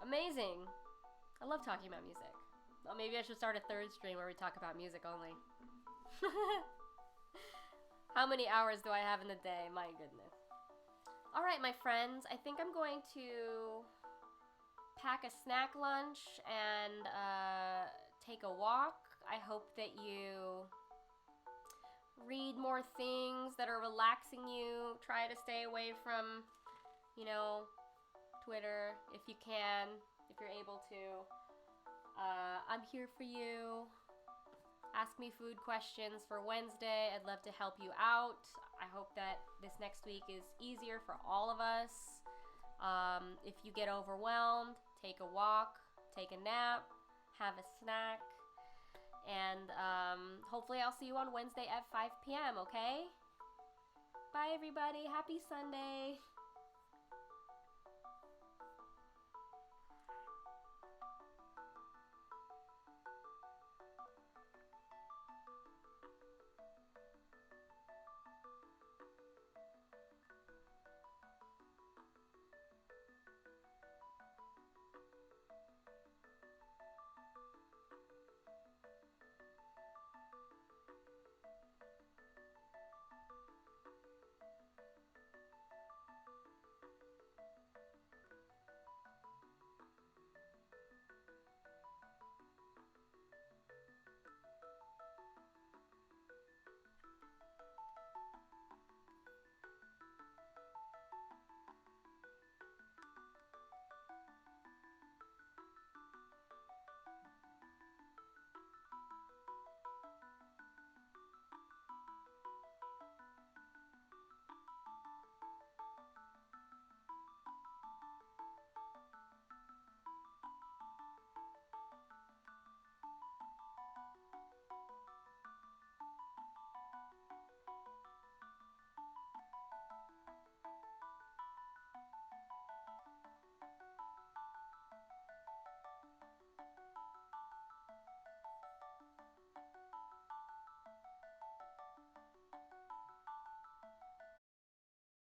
Amazing. I love talking about music. Well, maybe I should start a third stream where we talk about music only. How many hours do I have in the day? My goodness. Alright, my friends. I think I'm going to pack a snack lunch and take a walk. I hope that you read more things that are relaxing you. Try to stay away from, Twitter if you can, if you're able to. I'm here for you. Ask me food questions for Wednesday. I'd love to help you out. I hope that this next week is easier for all of us. If you get overwhelmed, take a walk, take a nap, have a snack, and hopefully I'll see you on Wednesday at 5 p.m., okay? Bye, everybody. Happy Sunday.